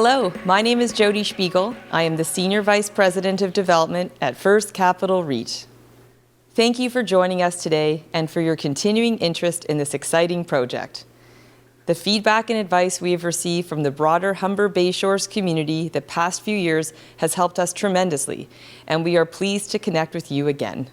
Hello, my name is Jody Spiegel. I am the Senior Vice President of Development at First Capital REIT. Thank you for joining us today and for your continuing interest in this exciting project. The feedback and advice we have received from the broader Humber Bayshores community the past few years has helped us tremendously, and we are pleased to connect with you again.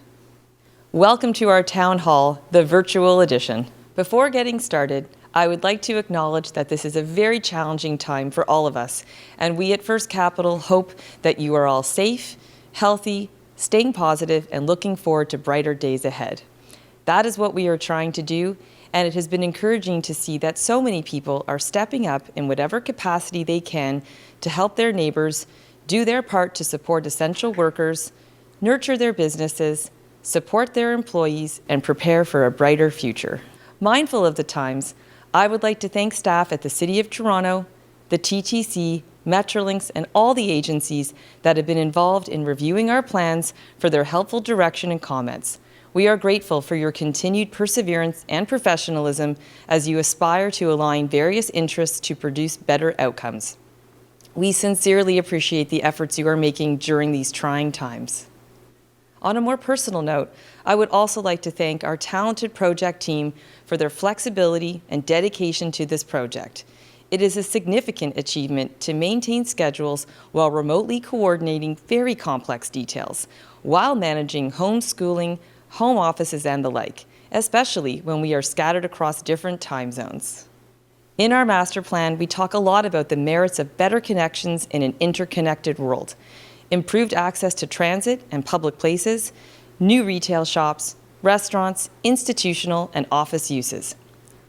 Welcome to our Town Hall, the virtual edition. Before getting started, I would like to acknowledge that this is a very challenging time for all of us, and we at First Capital hope that you are all safe, healthy, staying positive, and looking forward to brighter days ahead. That is what we are trying to do, and it has been encouraging to see that so many people are stepping up in whatever capacity they can to help their neighbors, do their part to support essential workers, nurture their businesses, support their employees, and prepare for a brighter future. Mindful of the times, I would like to thank staff at the City of Toronto, the TTC, Metrolinx, and all the agencies that have been involved in reviewing our plans for their helpful direction and comments. We are grateful for your continued perseverance and professionalism as you aspire to align various interests to produce better outcomes. We sincerely appreciate the efforts you are making during these trying times. On a more personal note, I would also like to thank our talented project team for their flexibility and dedication to this project. It is a significant achievement to maintain schedules while remotely coordinating very complex details, while managing homeschooling, home offices, and the like, especially when we are scattered across different time zones. In our master plan, we talk a lot about the merits of better connections in an interconnected world. Improved access to transit and public places, new retail shops, restaurants, institutional and office uses.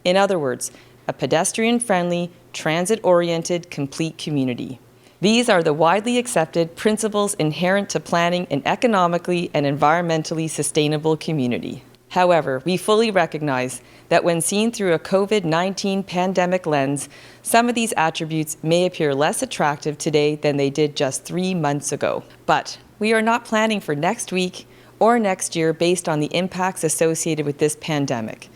In other words, a pedestrian-friendly, transit-oriented, complete community. These are the widely accepted principles inherent to planning an economically and environmentally sustainable community. However, we fully recognize that when seen through a COVID-19 pandemic lens, some of these attributes may appear less attractive today than they did just 3 months ago. But we are not planning for next week or next year based on the impacts associated with this pandemic.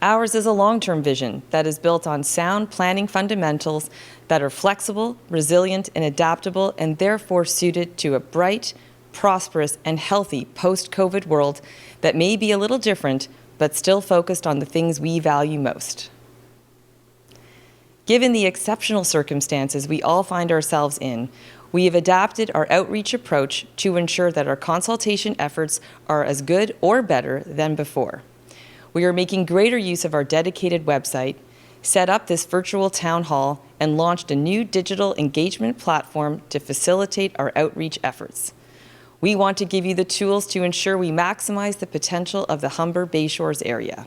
Ours is a long-term vision that is built on sound planning fundamentals that are flexible, resilient, and adaptable, and therefore suited to a bright, prosperous, and healthy post-COVID world that may be a little different, but still focused on the things we value most. Given the exceptional circumstances we all find ourselves in, we have adapted our outreach approach to ensure that our consultation efforts are as good or better than before. We are making greater use of our dedicated website, set up this virtual town hall, and launched a new digital engagement platform to facilitate our outreach efforts. We want to give you the tools to ensure we maximize the potential of the Humber Bayshores area.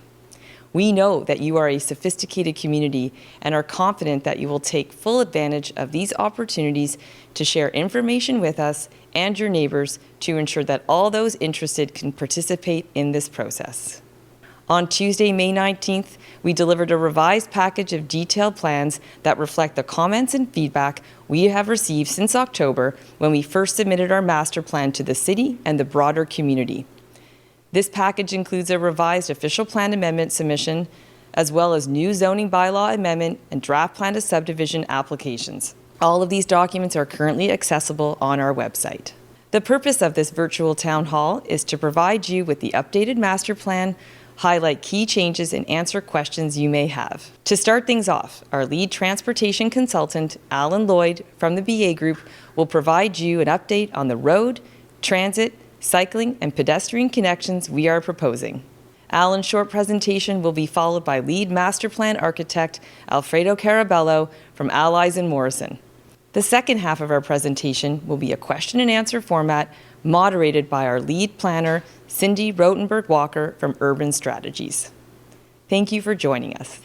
We know that you are a sophisticated community and are confident that you will take full advantage of these opportunities to share information with us and your neighbors to ensure that all those interested can participate in this process. On Tuesday, May 19th, we delivered a revised package of detailed plans that reflect the comments and feedback we have received since October when we first submitted our master plan to the city and the broader community. This package includes a revised official plan amendment submission, as well as new zoning bylaw amendment and draft plan to subdivision applications. All of these documents are currently accessible on our website. The purpose of this virtual town hall is to provide you with the updated master plan, highlight key changes, and answer questions you may have. To start things off, our lead transportation consultant, Alan Lloyd from the BA Group, will provide you an update on the road, transit, cycling, and pedestrian connections we are proposing. Alan's short presentation will be followed by lead master plan architect, Alfredo Carabello from Allies and Morrison. The second half of our presentation will be a question and answer format moderated by our lead planner, Cindy Rotenberg-Walker from Urban Strategies. Thank you for joining us.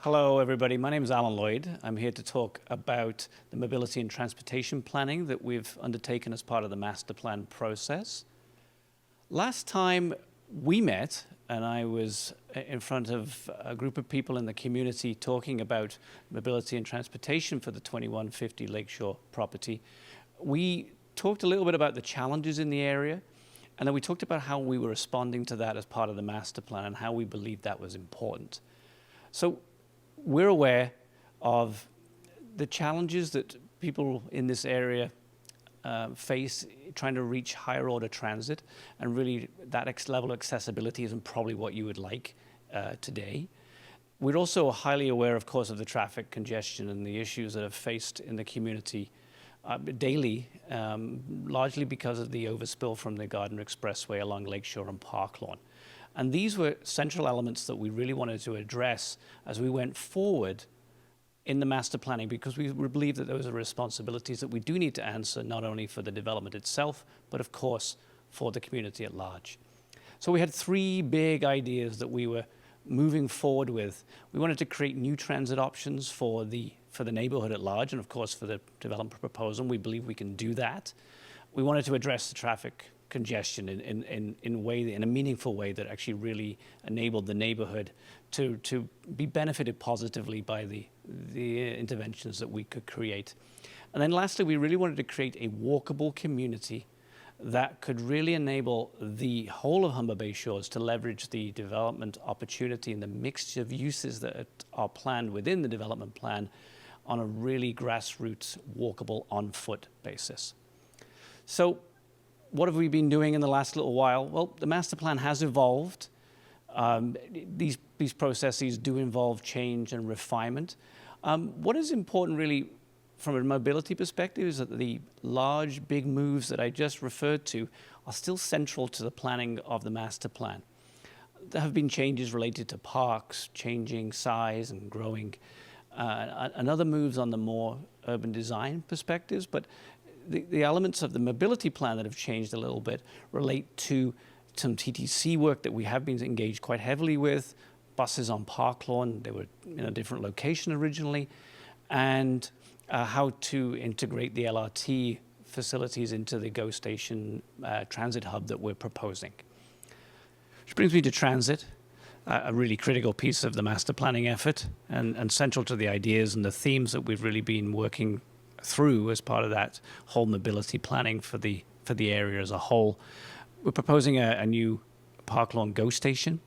Hello, everybody. My name is Alan Lloyd. I'm here to talk about the mobility and transportation planning that we've undertaken as part of the master plan process. Last time we met, and I was in front of a group of people in the community talking about mobility and transportation for the 2150 Lakeshore property. We talked a little bit about the challenges in the area And then we talked about how we were responding to that as part of the master plan and how we believed that was important. So we're aware of the challenges that people in this area face trying to reach higher order transit, and really that level of accessibility isn't probably what you would like today. We're also highly aware, of course, of the traffic congestion and the issues that are faced in the community daily, largely because of the overspill from the Gardiner Expressway along Lakeshore and Park Lawn. And these were central elements that we really wanted to address as we went forward in the master planning, because we believe that those are responsibilities that we do need to answer, not only for the development itself, but of course for the community at large. So we had three big ideas that we were moving forward with. We wanted to create new transit options for the neighborhood at large, and of course for the development proposal. We believe we can do that. We wanted to address the traffic congestion in a meaningful way that actually really enabled the neighborhood to be benefited positively by the interventions that we could create. And then lastly, we really wanted to create a walkable community that could really enable the whole of Humber Bay Shores to leverage the development opportunity and the mixture of uses that are planned within the development plan on a really grassroots, walkable, on-foot basis. So what have we been doing in the last little while? Well, the master plan has evolved. These processes do involve change and refinement. What is important really from a mobility perspective is that the large, big moves that I just referred to are still central to the planning of the master plan. There have been changes related to parks, changing size and growing, and other moves on the more urban design perspectives, but the elements of the mobility plan that have changed a little bit relate to some TTC work that we have been engaged quite heavily with, buses on Park Lawn, they were in a different location originally, and how to integrate the LRT facilities into the GO Station transit hub that we're proposing. Which brings me to transit, a really critical piece of the master planning effort, and central to the ideas and the themes that we've really been working through as part of that whole mobility planning for the area as a whole. We're proposing a new Park Lawn GO Station.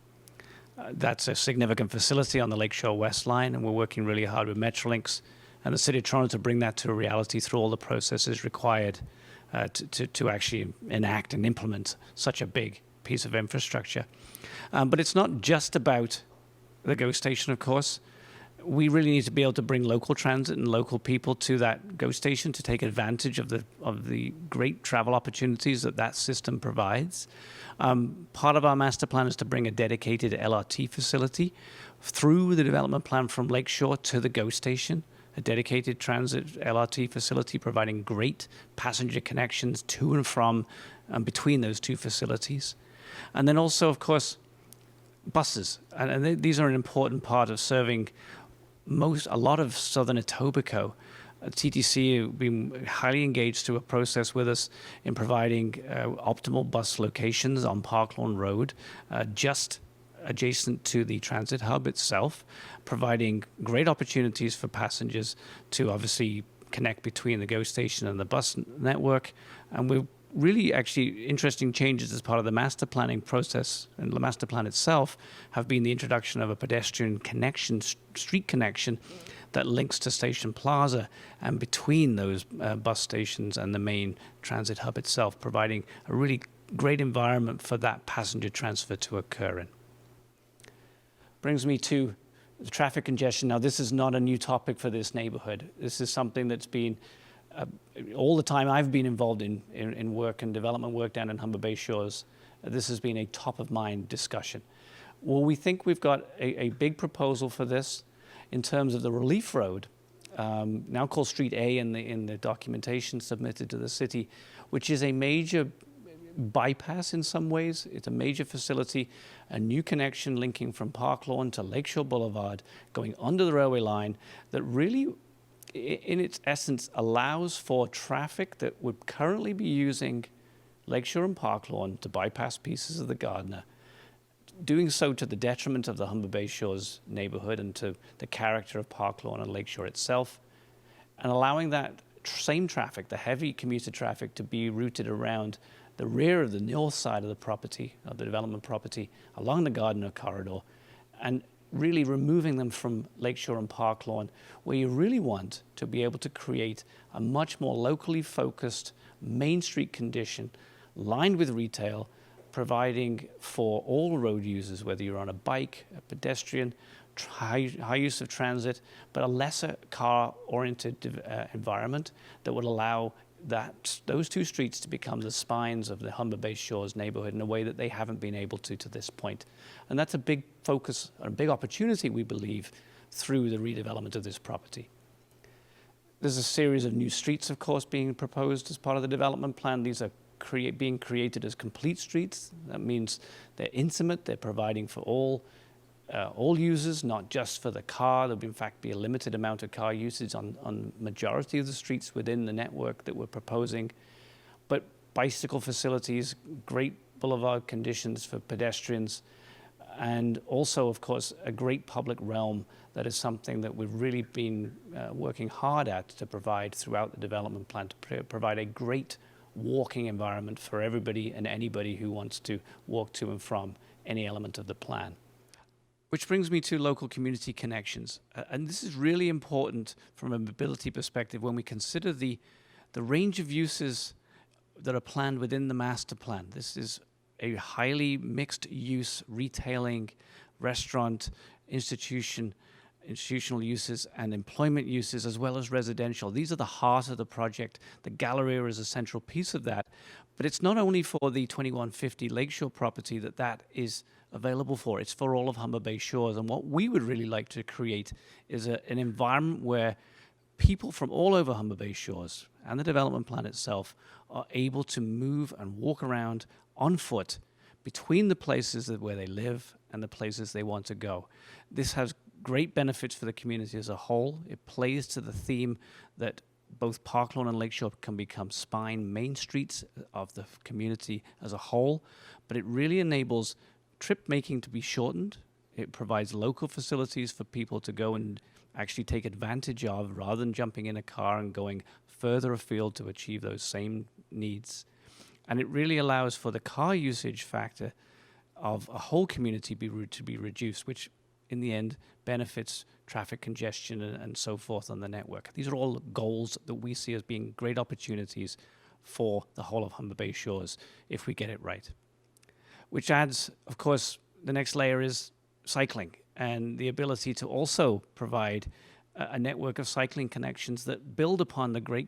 That's a significant facility on the Lakeshore West Line, and we're working really hard with Metrolinx and the City of Toronto to bring that to a reality through all the processes required to actually enact and implement such a big piece of infrastructure. But it's not just about the GO Station, of course. We really need to be able to bring local transit and local people to that GO Station to take advantage of the great travel opportunities that system provides. Part of our master plan is to bring a dedicated LRT facility through the development plan from Lakeshore to the GO Station, a dedicated transit LRT facility providing great passenger connections to and from between those two facilities. And then also, of course, buses. And these are an important part of serving a lot of southern Etobicoke. TTC have been highly engaged through a process with us in providing optimal bus locations on Park Lawn Road, just adjacent to the transit hub itself, providing great opportunities for passengers to obviously connect between the GO Station and the bus network. And we're really actually interesting changes as part of the master planning process, and the master plan itself have been the introduction of a pedestrian connection, street connection that links to Station Plaza and between those bus stations and the main transit hub itself, providing a really great environment for that passenger transfer to occur in. Brings me to the traffic congestion. Now, this is not a new topic for this neighborhood. This is something that's been all the time I've been involved in work and development work down in Humber Bay Shores. This has been a top-of-mind discussion. Well, we think we've got a big proposal for this in terms of the relief road, now called Street A in the documentation submitted to the city, which is a major bypass in some ways. It's a major facility, a new connection linking from Park Lawn to Lakeshore Boulevard, going under the railway line that really, in its essence, allows for traffic that would currently be using Lakeshore and Park Lawn to bypass pieces of the Gardiner, doing so to the detriment of the Humber Bay Shores neighborhood and to the character of Park Lawn and Lakeshore itself, and allowing that same traffic, the heavy commuter traffic, to be routed around the rear of the north side of the property, of the development property, along the Gardiner corridor, and really removing them from Lakeshore and Park Lawn, where you really want to be able to create a much more locally focused Main Street condition lined with retail, providing for all road users, whether you're on a bike, a pedestrian, high use of transit, but a lesser car-oriented environment that would allow those two streets to become the spines of the Humber Bay Shores neighborhood in a way that they haven't been able to this point. And that's a big focus, a big opportunity, we believe, through the redevelopment of this property. There's a series of new streets, of course, being proposed as part of the development plan. These are being created as complete streets. That means they're intimate, they're providing for all users, not just for the car. There'll in fact be a limited amount of car usage on majority of the streets within the network that we're proposing. But bicycle facilities, great boulevard conditions for pedestrians, and also, of course, a great public realm that is something that we've really been working hard at to provide throughout the development plan, to provide a great walking environment for everybody and anybody who wants to walk to and from any element of the plan. Which brings me to local community connections. And this is really important from a mobility perspective when we consider the range of uses that are planned within the master plan. This is a highly mixed use retailing, restaurant, institutional uses and employment uses, as well as residential. These are the heart of the project. The Galleria is a central piece of that. But it's not only for the 2150 Lakeshore property that is available for. It's for all of Humber Bay Shores. And what we would really like to create is an environment where people from all over Humber Bay Shores and the development plan itself are able to move and walk around on foot between the places where they live and the places they want to go. This has great benefits for the community as a whole. It plays to the theme that both Park Lawn and Lakeshore can become spine main streets of the community as a whole, but it really enables trip making to be shortened. It provides local facilities for people to go and actually take advantage of rather than jumping in a car and going further afield to achieve those same needs. And it really allows for the car usage factor of a whole community to be reduced, which in the end benefits traffic congestion and so forth on the network. These are all goals that we see as being great opportunities for the whole of Humber Bay Shores if we get it right. Which adds, of course, the next layer is cycling and the ability to also provide a network of cycling connections that build upon the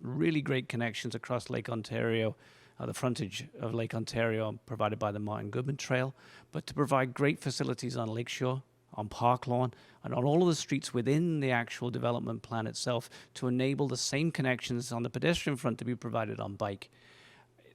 really great connections across Lake Ontario, the frontage of Lake Ontario provided by the Martin Goodman Trail, but to provide great facilities on Lakeshore, on Park Lawn, and on all of the streets within the actual development plan itself to enable the same connections on the pedestrian front to be provided on bike.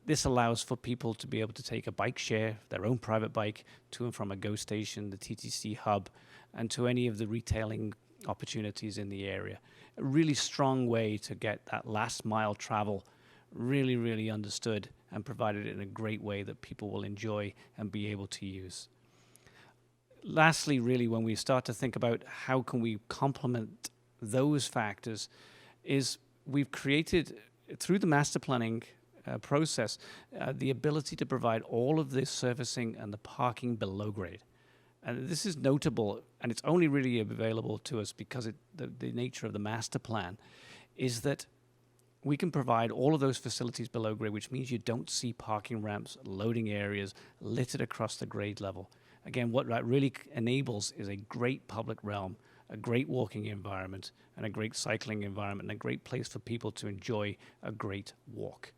This allows for people to be able to take a bike share, their own private bike, to and from a GO station, the TTC hub, and to any of the retailing opportunities in the area. A really strong way to get that last mile travel really, really understood and provided in a great way that people will enjoy and be able to use. Lastly, really, when we start to think about how can we complement those factors, is we've created, through the master planning process, the ability to provide all of this servicing and the parking below grade. And this is notable, and it's only really available to us because the nature of the master plan is that we can provide all of those facilities below grade, which means you don't see parking ramps, loading areas littered across the grade level. Again, what that really enables is a great public realm, a great walking environment, and a great cycling environment, and a great place for people to enjoy a great walk.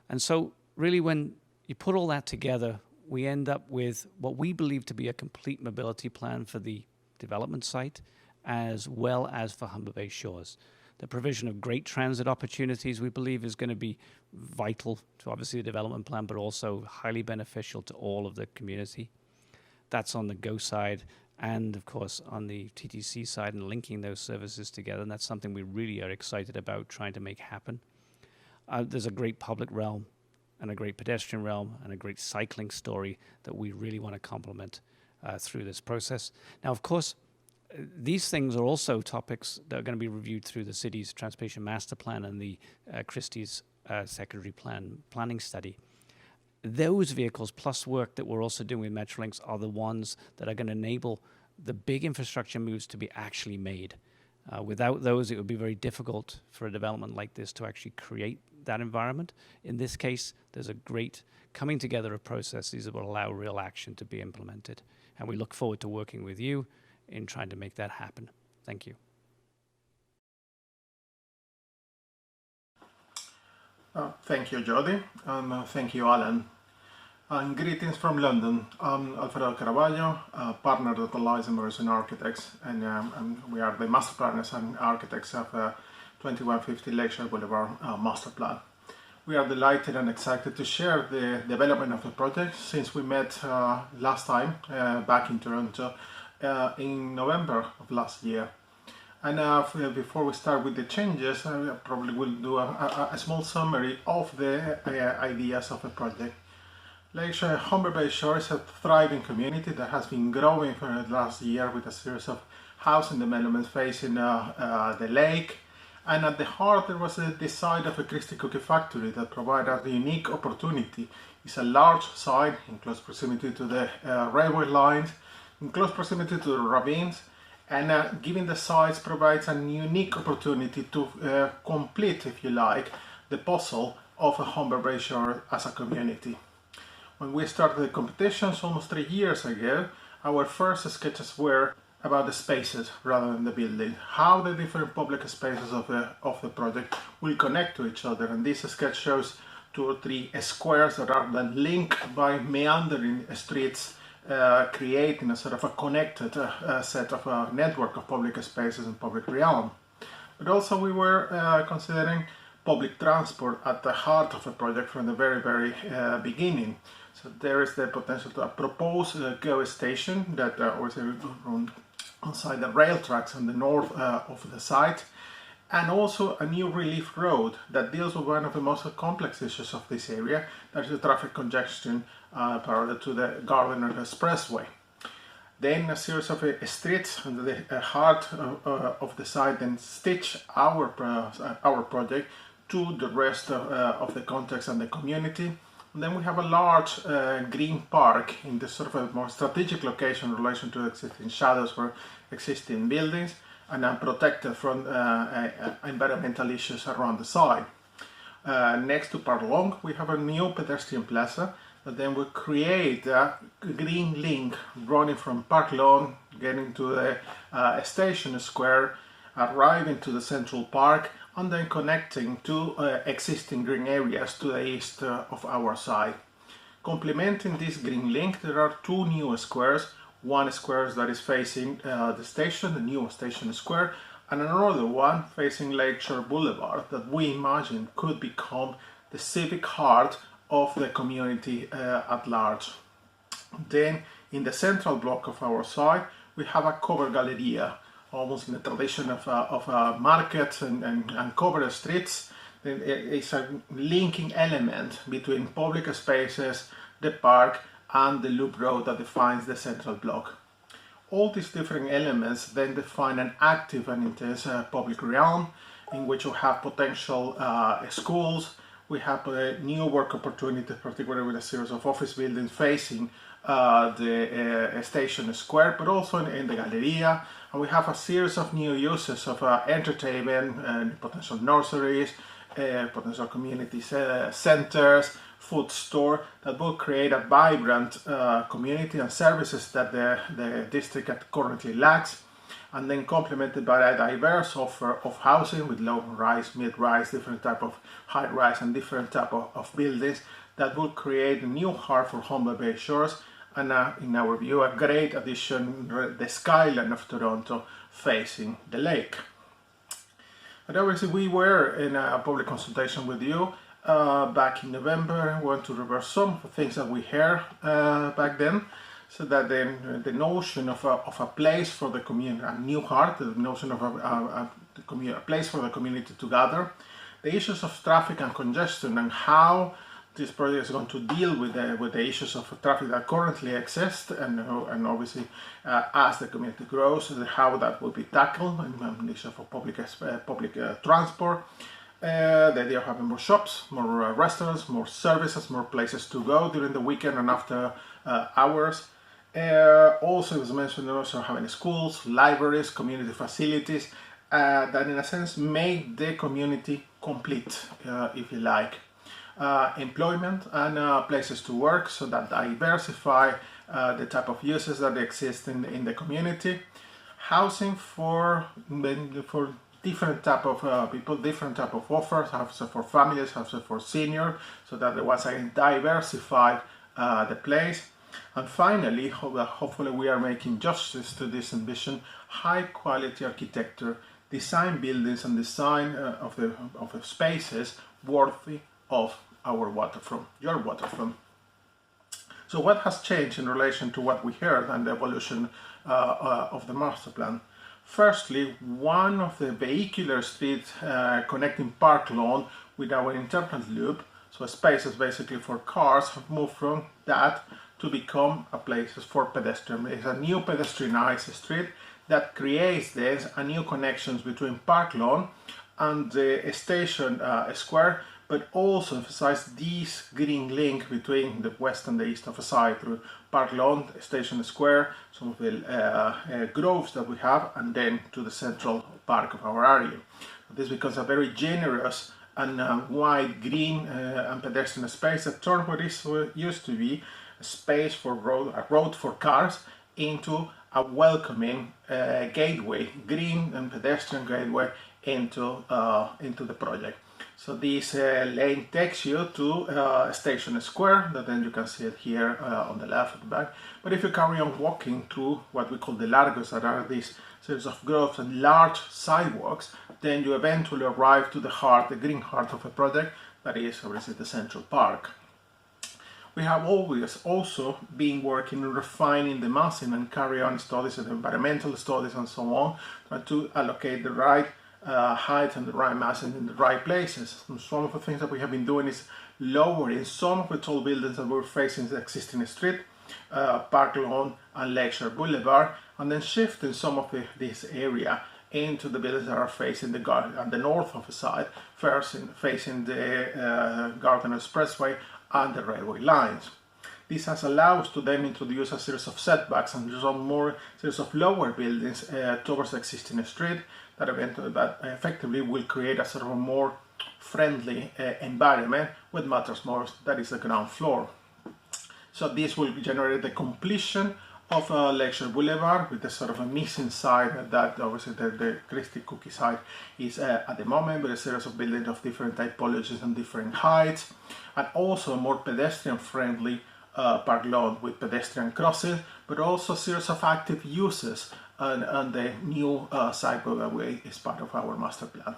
And so really when you put all that together, we end up with what we believe to be a complete mobility plan for the development site, as well as for Humber Bay Shores. The provision of great transit opportunities, we believe, is going to be vital to obviously the development plan, but also highly beneficial to all of the community. That's on the GO side, and of course on the TTC side, and linking those services together. And that's something we really are excited about trying to make happen. There's a great public realm and a great pedestrian realm and a great cycling story that we really want to complement through this process. Now, of course, these things are also topics that are going to be reviewed through the city's Transportation Master Plan and the Christie's Secondary Planning Study. those vehicles plus work that we're also doing with Metrolinx are the ones that are going to enable the big infrastructure moves to be actually made. Without those, it would be very difficult for a development like this to actually create that environment. In this case, there's a great coming together of processes that will allow real action to be implemented. And we look forward to working with you in trying to make that happen. Thank you. Thank you, Jody, and thank you, Alan. And greetings from London. I'm Alfredo Caraballo, partner at Allies Emerson Architects, and we are the master planners and architects of 2150 Lakeshore Boulevard master plan. We are delighted and excited to share the development of the project since we met last time back in Toronto in November of last year. And before we start with the changes, I probably will do a small summary of the ideas of the project. Lakeshore Humber Bay Shore is a thriving community that has been growing for the last year with a series of housing developments facing the lake. And at the heart there was the site of a Christie Cookie factory that provided a unique opportunity. It's a large site in close proximity to the railway lines, in close proximity to the ravines, and giving the sites provides a unique opportunity to complete, if you like, the puzzle of a Humber Bay Shore as a community. When we started the competitions almost 3 years ago, our first sketches were about the spaces rather than the building, how the different public spaces of the project will connect to each other. And this sketch shows 2 or 3 squares that are then linked by meandering streets, creating a sort of a connected set of a network of public spaces and public realm. But also we were considering public transport at the heart of the project from the very beginning. So there is the potential to propose a GO station that was onside the rail tracks on the north of the site, and also a new relief road that deals with one of the most complex issues of this area, that is the traffic congestion parallel to the Gardiner Expressway. Then a series of streets under the heart of the site then stitch our project to the rest of the context and the community. And then we have a large green park in the sort of a more strategic location in relation to existing shadows for existing buildings, and protected from environmental issues around the site. Next to Park Long, we have a new pedestrian plaza that then will create a green link running from Park Long, getting to the station square, arriving to the Central Park, and then connecting to existing green areas to the east of our site. Complementing this green link, there are 2 new squares. One square that is facing the station, the new station square, and another one facing Lakeshore Boulevard that we imagine could become the civic heart of the community at large. Then in the central block of our site, we have a covered galleria, almost in the tradition of markets and covered streets. It's a linking element between public spaces, the park, and the loop road that defines the central block. All these different elements then define an active and intense public realm in which we have potential schools, we have new work opportunities, particularly with a series of office buildings facing the station square, but also in the Galleria. And we have a series of new uses of entertainment and potential nurseries, potential community centers, food store that will create a vibrant community and services that the district currently lacks, and then complemented by a diverse offer of housing with low-rise, mid-rise, different type of high-rise and different type of buildings that will create a new heart for Humber Bay Shores, and in our view a great addition to the skyline of Toronto facing the lake. But obviously we were in a public consultation with you back in November. We want to reverse some of the things that we heard back then, so that then the notion of a place for the community, a new heart, the notion of a place for the community to gather, the issues of traffic and congestion, and how this project is going to deal with the issues of traffic that currently exist, and obviously as the community grows, how that will be tackled, and the issue for public transport, The idea of having more shops, more restaurants, more services, more places to go during the weekend and after hours. Also, as mentioned, also having schools, libraries, community facilities that in a sense make the community complete, if you like. Employment and places to work, so that diversify the type of uses that exist in the community. Housing for different type of people, different type of offers, housing for families, housing for seniors, so that they once again diversify the place. And finally, hopefully we are making justice to this ambition, high quality architecture, design buildings and design of the spaces worthy of our waterfront, your waterfront. So what has changed in relation to what we heard and the evolution of the master plan? Firstly, one of the vehicular streets connecting Park Lawn with our internal loop, so spaces basically for cars, have moved from that to become a places for pedestrians. It's a new pedestrianized street that creates then a new connections between Park Lawn and the Station Square, but also emphasize this green link between the west and the east of the site through Park Lawn, Station Square, some of the groves that we have, and then to the central park of our area. This becomes a very generous and wide green and pedestrian space that turns what used to be a space for a road for cars into a welcoming gateway, green and pedestrian gateway into the project. So this lane takes you to Station Square, that then you can see it here on the left at the back. But if you carry on walking through what we call the largos, that are these series of groves and large sidewalks, then you eventually arrive to the heart, the green heart of the project, that is obviously the Central Park. We have always also been working on refining the massing and carry on studies and environmental studies and so on, trying to allocate the right height and the right massing in the right places. And some of the things that we have been doing is lowering some of the tall buildings that we're facing the existing street, Park Lawn and Lakeshore Boulevard, and then shifting some of this area into the buildings that are facing the garden at the north of the site, first facing the Gardiner Expressway and the railway lines. This has allowed us to then introduce a series of setbacks and some more series of lower buildings towards the existing street that effectively will create a sort of a more friendly environment. What matters most, that is the ground floor. So this will generate the completion of Lakeshore Boulevard with the sort of a missing side that obviously the Christie Cookie side is at the moment, with a series of buildings of different typologies and different heights, and also a more pedestrian friendly Park Lawn with pedestrian crossings, but also a series of active uses and the new cycleway is part of our master plan.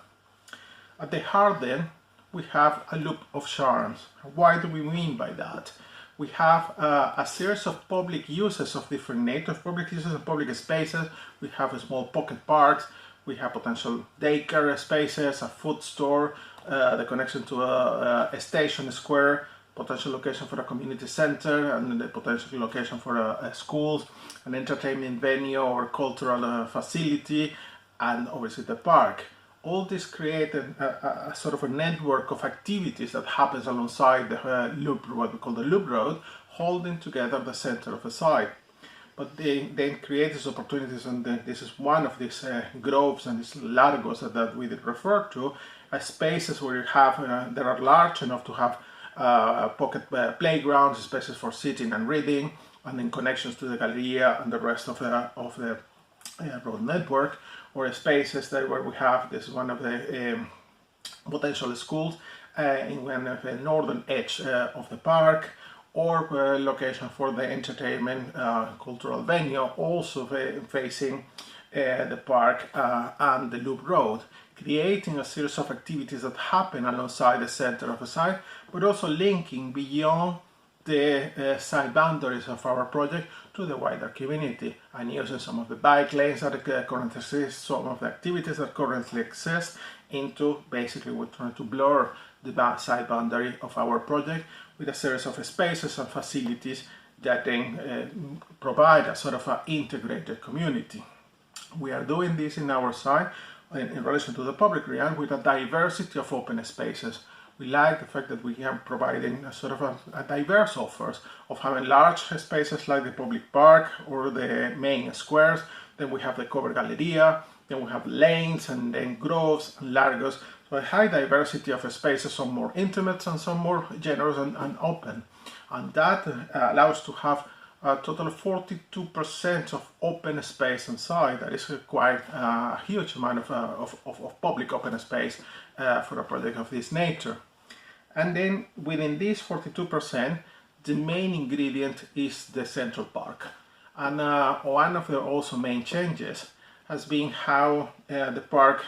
At the heart then, we have a loop of charms. What do we mean by that? We have a series of public uses of different natures, public uses of public spaces. We have small pocket parks, we have potential daycare spaces, a food store, the connection to a station square, potential location for a community center, and the potential location for a schools, an entertainment venue or cultural facility, and obviously the park. All this created a sort of a network of activities that happens alongside the loop, what we call the loop road, holding together the center of the site. But they then create these opportunities, and this is one of these groves and these largos that we did refer to, as spaces where you have that are large enough to have pocket playgrounds, spaces for sitting and reading, and then connections to the Galleria and the rest of the road network, or spaces that where we have, this is one of the potential schools in one of the northern edge of the park, or location for the entertainment cultural venue, also facing the park and the loop road, creating a series of activities that happen alongside the center of the site, but also linking beyond the side boundaries of our project to the wider community, and using some of the bike lanes that currently exist, some of the activities that currently exist, into basically we're trying to blur the side boundary of our project with a series of spaces and facilities that then provide a sort of an integrated community. We are doing this in our site in relation to the public realm with a diversity of open spaces. We like the fact that we are providing a sort of a diverse offers of having large spaces like the public park or the main squares. Then we have the covered galleria, then we have lanes and then groves and largos. So a high diversity of spaces, some more intimate and some more generous and open. And that allows to have a total of 42% of open space inside. That is quite a huge amount of public open space for a project of this nature. And then within this 42%, the main ingredient is the Central Park. And one of the also main changes has been how the park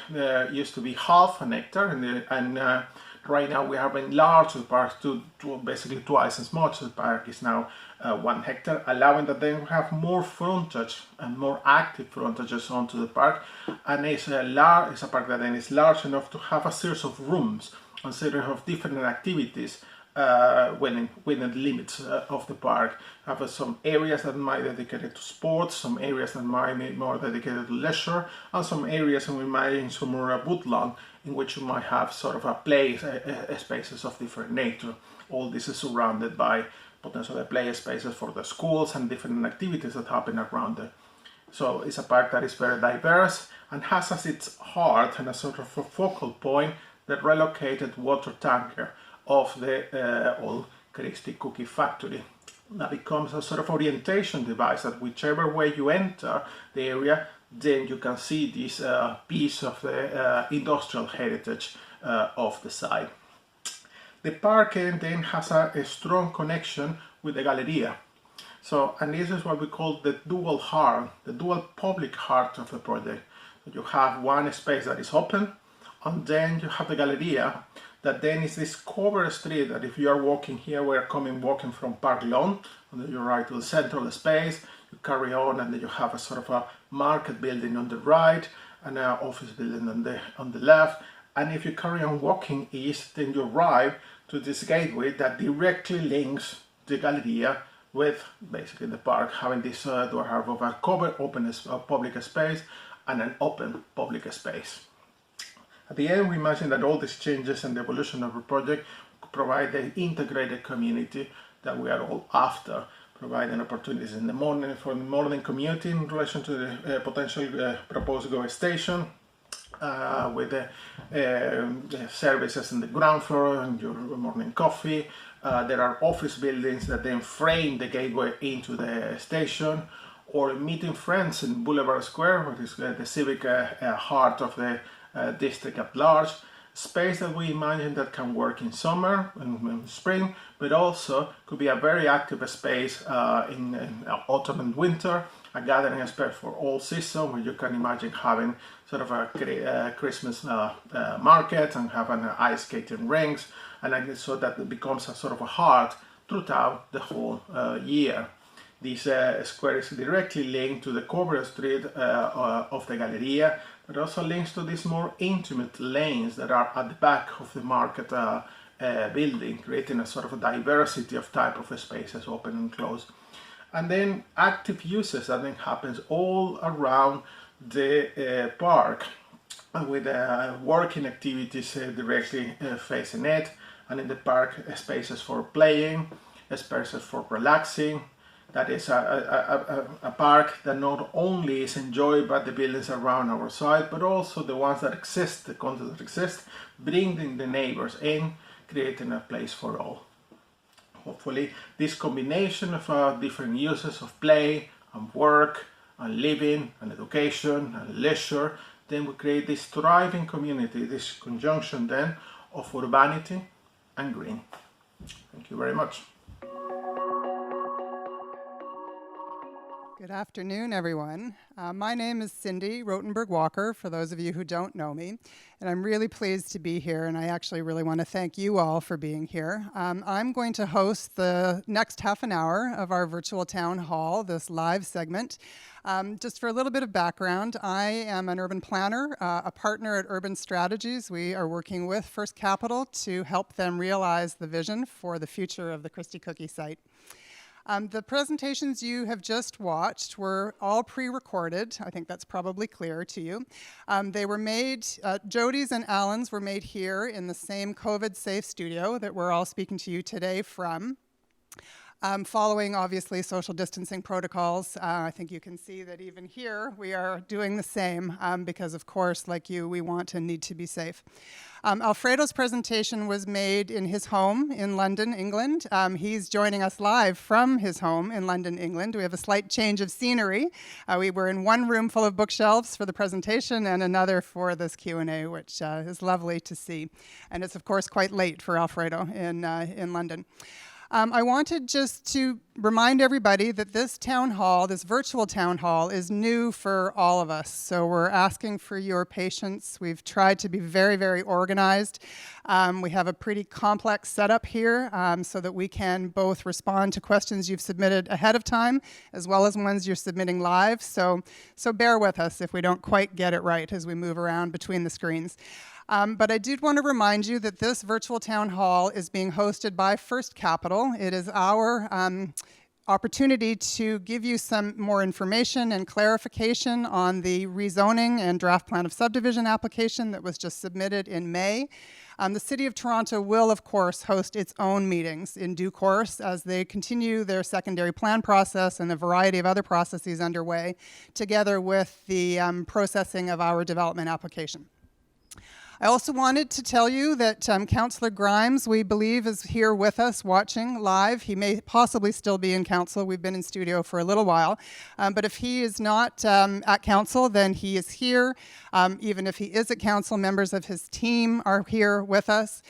used to be half an hectare, and right now we have enlarged the park to basically twice as much. The park is now 1 hectare, allowing that they have more frontage and more active frontages onto the park. And it's a park that then is large enough to have a series of rooms, a series of different activities within the limits of the park. Have some areas that might be dedicated to sports, some areas that might be more dedicated to leisure, and some areas in which might be some more woodland, in which you might have sort of a play spaces of different nature. All this is surrounded by potentially play spaces for the schools and different activities that happen around it. So it's a park that is very diverse and has as its heart and a sort of a focal point the relocated water tanker of the old Christie Cookie Factory. That becomes a sort of orientation device that whichever way you enter the area, then you can see this piece of the industrial heritage of the site. The park then has a strong connection with the Galleria. So, and this is what we call the dual heart, the dual public heart of the project. You have one space that is open, and then you have the Galleria, that then is this covered street that if you are walking here, we're walking from Park Lawn, and then you right to the central space, you carry on, and then you have a sort of a market building on the right, and an office building on the left. And if you carry on walking east, then you arrive to this gateway that directly links the Galleria with basically the park, having this door of a covered open public space and an open public space. At the end, we imagine that all these changes and the evolution of the project provide the integrated community that we are all after, providing opportunities in the morning for the morning community in relation to the potential proposed GO station, with the services in the ground floor and your morning coffee. There are office buildings that then frame the gateway into the station, or meeting friends in Boulevard Square, which is the civic heart of the district at large. Space that we imagine that can work in summer and in spring, but also could be a very active space in autumn and winter, a gathering space for all season, where you can imagine having sort of a Christmas market and having ice skating rinks, and so that it becomes a sort of a heart throughout the whole year. This square is directly linked to the covered street of the Galleria, but also links to these more intimate lanes that are at the back of the market building, creating a sort of a diversity of type of spaces, open and closed. And then active uses that then happens all around the park, with working activities directly facing it, and in the park spaces for playing, spaces for relaxing. That is a park that not only is enjoyed by the buildings around our site, but also the ones that exist, the content that exist, bringing the neighbors in, creating a place for all. Hopefully, this combination of different uses of play and work and living and education and leisure, then we create this thriving community, this conjunction then of urbanity and green. Thank you very much. Good afternoon, everyone. My name is Cindy Rotenberg Walker, for those of you who don't know me, and I'm really pleased to be here, and I actually really want to thank you all for being here. I'm going to host the next half an hour of our virtual town hall, this live segment. Just for a little bit of background, I am an urban planner, a partner at Urban Strategies. We are working with First Capital to help them realize the vision for the future of the Christie Cookie site. The presentations you have just watched were all pre-recorded. I think that's probably clear to you. They were made, Jody's and Alan's were made here in the same COVID-safe studio that we're all speaking to you today from. Following, obviously, social distancing protocols. I think you can see that even here we are doing the same because, of course, like you, we want and need to be safe. Alfredo's presentation was made in his home in London, England. He's joining us live from his home in London, England. We have a slight change of scenery. We were in one room full of bookshelves for the presentation and another for this Q&A, which is lovely to see. And it's, of course, quite late for Alfredo in London. I wanted just to remind everybody that this town hall, this virtual town hall, is new for all of us. So we're asking for your patience. We've tried to be very, very organized. We have a pretty complex setup here so that we can both respond to questions you've submitted ahead of time as well as ones you're submitting live. So bear with us if we don't quite get it right as we move around between the screens. But I did want to remind you that this virtual town hall is being hosted by First Capital. It is our opportunity to give you some more information and clarification on the rezoning and draft plan of subdivision application that was just submitted in May. The City of Toronto will, of course, host its own meetings in due course as they continue their secondary plan process and a variety of other processes underway, together with the processing of our development application. I also wanted to tell you that Councillor Grimes, we believe, is here with us watching live. He may possibly still be in council. We've been in studio for a little while. But if he is not at council, then he is here. Even if he is at council, members of his team are here with us.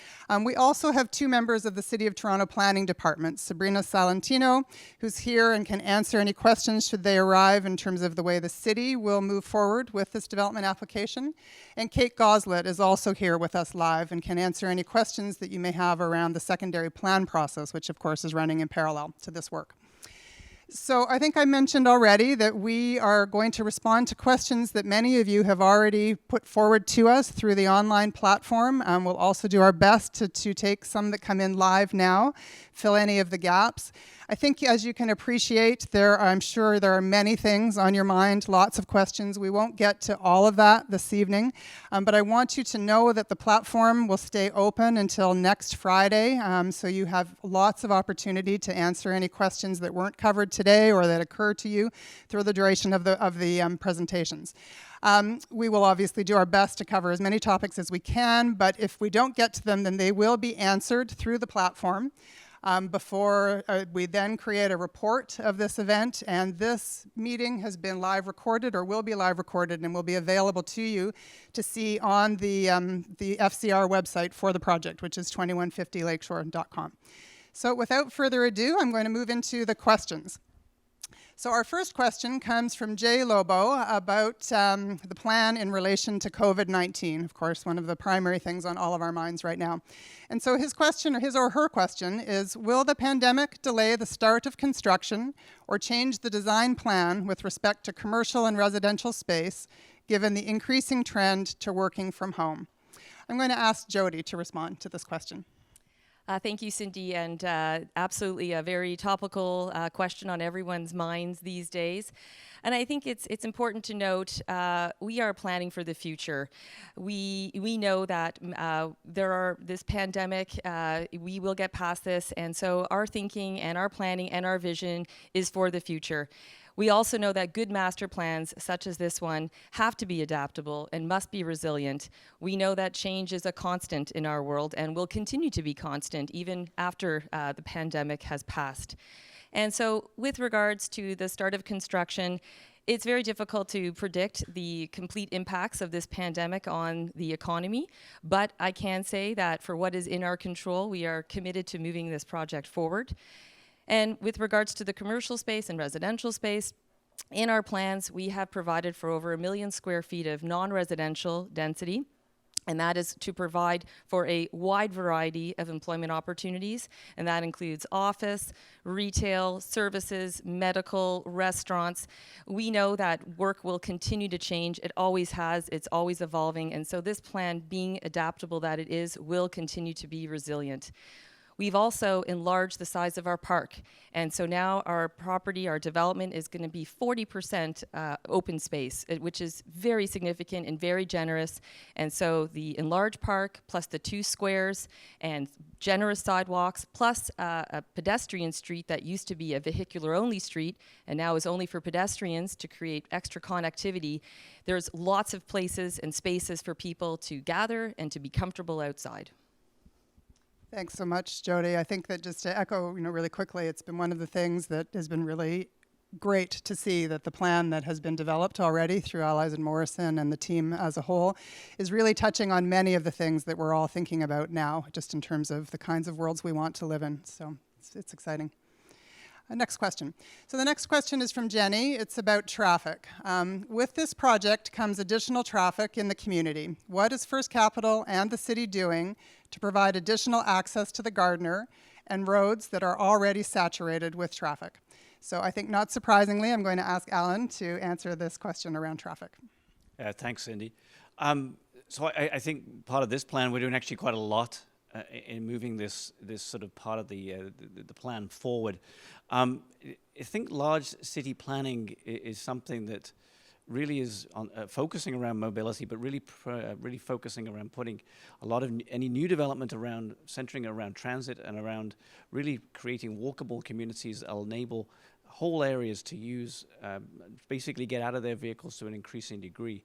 We also have two members of the City of Toronto Planning Department, Sabrina Salentino, who's here and can answer any questions should they arrive in terms of the way the city will move forward with this development application. And Kate Goslet is also here with us live and can answer any questions that you may have around the secondary plan process, which of course is running in parallel to this work. So I think I mentioned already that we are going to respond to questions that many of you have already put forward to us through the online platform. We'll also do our best to take some that come in live now, fill any of the gaps. I think, as you can appreciate, I'm sure there are many things on your mind, lots of questions. We won't get to all of that this evening, but I want you to know that the platform will stay open until next Friday, so you have lots of opportunity to answer any questions that weren't covered today or that occur to you through the duration of the presentations. We will obviously do our best to cover as many topics as we can, but if we don't get to them, then they will be answered through the platform. Before we then create a report of this event, and this meeting has been live recorded or will be live recorded and will be available to you to see on the FCR website for the project, which is 2150lakeshore.com. So without further ado, I'm going to move into the questions. So our first question comes from Jay Lobo about the plan in relation to COVID-19, of course, one of the primary things on all of our minds right now. And so his or her question is, will the pandemic delay the start of construction or change the design plan with respect to commercial and residential space, given the increasing trend to working from home? I'm going to ask Jody to respond to this question. Thank you, Cindy, and absolutely a very topical question on everyone's minds these days. And I think it's important to note we are planning for the future. We know that this pandemic, we will get past this, and so our thinking and our planning and our vision is for the future. We also know that good master plans, such as this one, have to be adaptable and must be resilient. We know that change is a constant in our world and will continue to be constant even after the pandemic has passed. And so with regards to the start of construction, it's very difficult to predict the complete impacts of this pandemic on the economy, but I can say that for what is in our control, we are committed to moving this project forward. And with regards to the commercial space and residential space, in our plans, we have provided for over 1 million square feet of non-residential density, and that is to provide for a wide variety of employment opportunities, and that includes office, retail, services, medical, restaurants. We know that work will continue to change. It always has. It's always evolving, and so this plan, being adaptable that it is, will continue to be resilient. We've also enlarged the size of our park. And so now our property, our development is going to be 40% open space, which is very significant and very generous. And so the enlarged park plus the 2 squares and generous sidewalks plus a pedestrian street that used to be a vehicular-only street and now is only for pedestrians to create extra connectivity. There's lots of places and spaces for people to gather and to be comfortable outside. Thanks so much, Jody. I think that just to echo, really quickly, it's been one of the things that has been really great to see that the plan that has been developed already through Allies and Morrison and the team as a whole is really touching on many of the things that we're all thinking about now, just in terms of the kinds of worlds we want to live in. So it's exciting. Next question. So the next question is from Jenny. It's about traffic. With this project comes additional traffic in the community. What is First Capital and the city doing to provide additional access to the Gardiner and roads that are already saturated with traffic? So I think not surprisingly, I'm going to ask Alan to answer this question around traffic. Thanks, Cindy. So I think part of this plan, we're doing actually quite a lot in moving this sort of part of the plan forward. I think large city planning is something that really is on, focusing around mobility, but really focusing around putting a lot of any new development around centering around transit and around really creating walkable communities that will enable whole areas to use, basically get out of their vehicles to an increasing degree.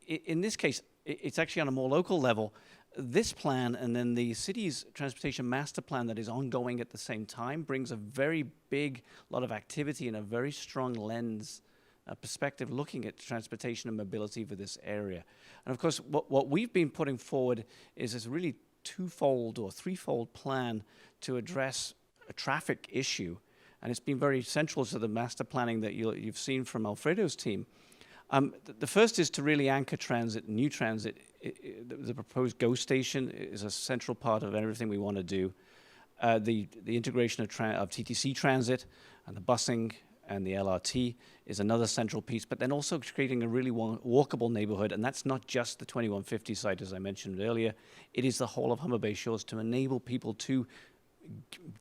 In this case, it's actually on a more local level. This plan and then the city's transportation master plan that is ongoing at the same time brings a very big lot of activity and a very strong lens perspective looking at transportation and mobility for this area. And of course, what we've been putting forward is this really twofold or threefold plan to address a traffic issue. And it's been very central to the master planning that you've seen from Alfredo's team. The first is to really anchor transit, new transit. The proposed GO station is a central part of everything we want to do. The integration of TTC transit and the busing and the LRT is another central piece, but then also creating a really walkable neighborhood, and that's not just the 2150 site, as I mentioned earlier. It is the whole of Humber Bay Shores to enable people to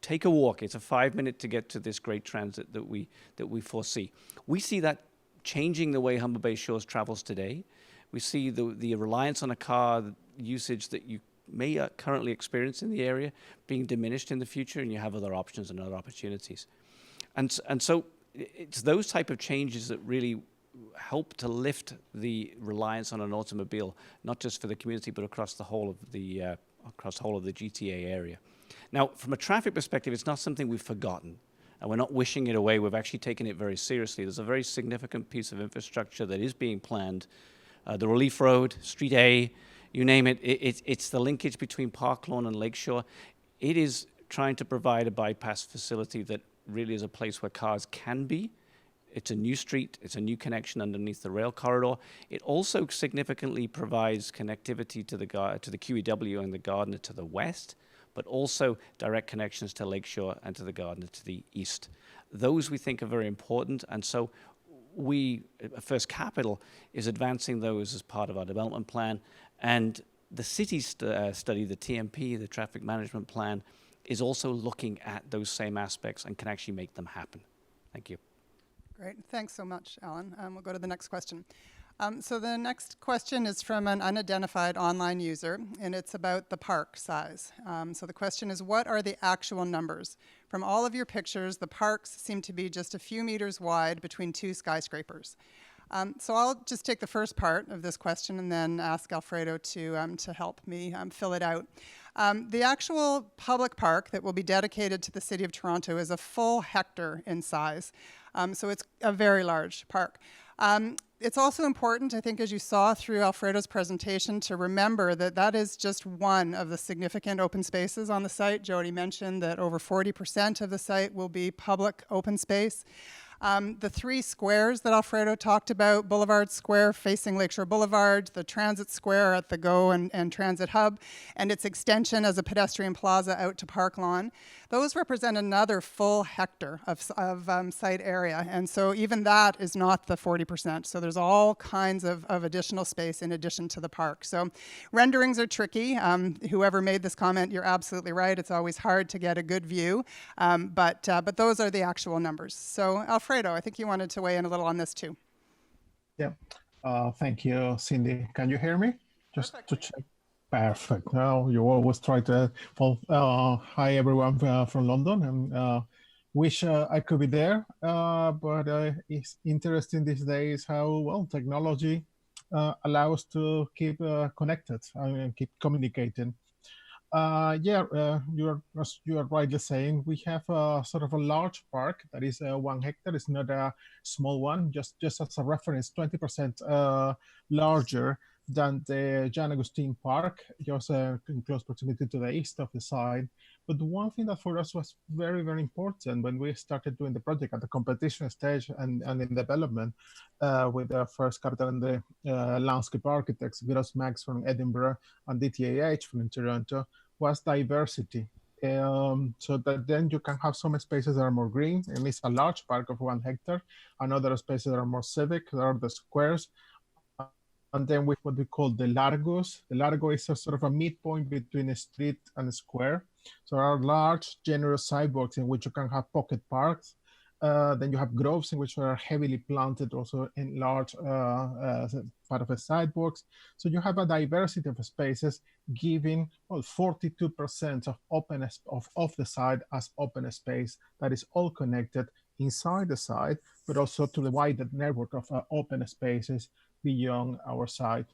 take a walk. It's a 5-minute to get to this great transit that we foresee. We see that changing the way Humber Bay Shores travels today. We see the reliance on a car usage that you may currently experience in the area being diminished in the future, and you have other options and other opportunities. And so it's those type of changes that really help to lift the reliance on an automobile, not just for the community, but across the whole of the GTA area. Now, from a traffic perspective, it's not something we've forgotten. And we're not wishing it away. We've actually taken it very seriously. There's a very significant piece of infrastructure that is being planned. The Relief Road, Street A, you name it. It's the linkage between Park Lawn and Lakeshore. It is trying to provide a bypass facility that really is a place where cars can be. It's a new street. It's a new connection underneath the rail corridor. It also significantly provides connectivity to the QEW and the Gardiner to the west, but also direct connections to Lakeshore and to the Gardiner to the east. Those we think are very important, and so we, First Capital, is advancing those as part of our development plan, and the city study, the TMP, the traffic management plan, is also looking at those same aspects and can actually make them happen. Thank you. Great, thanks so much, Alan. We'll go to the next question. So the next question is from an unidentified online user, and it's about the park size. So the question is, what are the actual numbers? From all of your pictures, the parks seem to be just a few meters wide between 2 skyscrapers. So I'll just take the first part of this question and then ask Alfredo to help me fill it out. The actual public park that will be dedicated to the City of Toronto is a full hectare in size. So it's a very large park. It's also important, I think, as you saw through Alfredo's presentation, to remember that that is just one of the significant open spaces on the site. Jody mentioned that over 40% of the site will be public open space. The three squares that Alfredo talked about, Boulevard Square facing Lakeshore Boulevard, the Transit Square at the GO and Transit Hub, and its extension as a pedestrian plaza out to Park Lawn, those represent another full hectare of site area. And so even that is not the 40%. So there's all kinds of additional space in addition to the park. So renderings are tricky. Whoever made this comment, you're absolutely right. It's always hard to get a good view. But those are the actual numbers. So Alfredo, I think you wanted to weigh in a little on this too. Yeah. Thank you, Cindy. Can you hear me? Just to check. Perfect. Now you always try to. Well, hi everyone from London, and wish I could be there. But it's interesting these days how well technology allows to keep connected and keep communicating. As you are rightly saying, we have sort of a large park that is 1 hectare. It's not a small one. Just as a reference, 20% larger than the Jan Agustin Park, just in close proximity to the east of the site. But the one thing that for us was very, very important when we started doing the project at the competition stage and in development with the First Capital and the landscape architects, Gross Max from Edinburgh and DTAH from Toronto, was diversity. So that then you can have some spaces that are more green, and it's a large park of 1 hectare, and other spaces that are more civic, that are the squares. And then with what we call the Largos. The Largo is a sort of a midpoint between a street and a square. So there are large, generous sidewalks in which you can have pocket parks. Then you have groves in which are heavily planted also in large part of the sidewalks. So you have a diversity of spaces giving 42% of the site as open space that is all connected inside the site, but also to the wider network of open spaces beyond our site.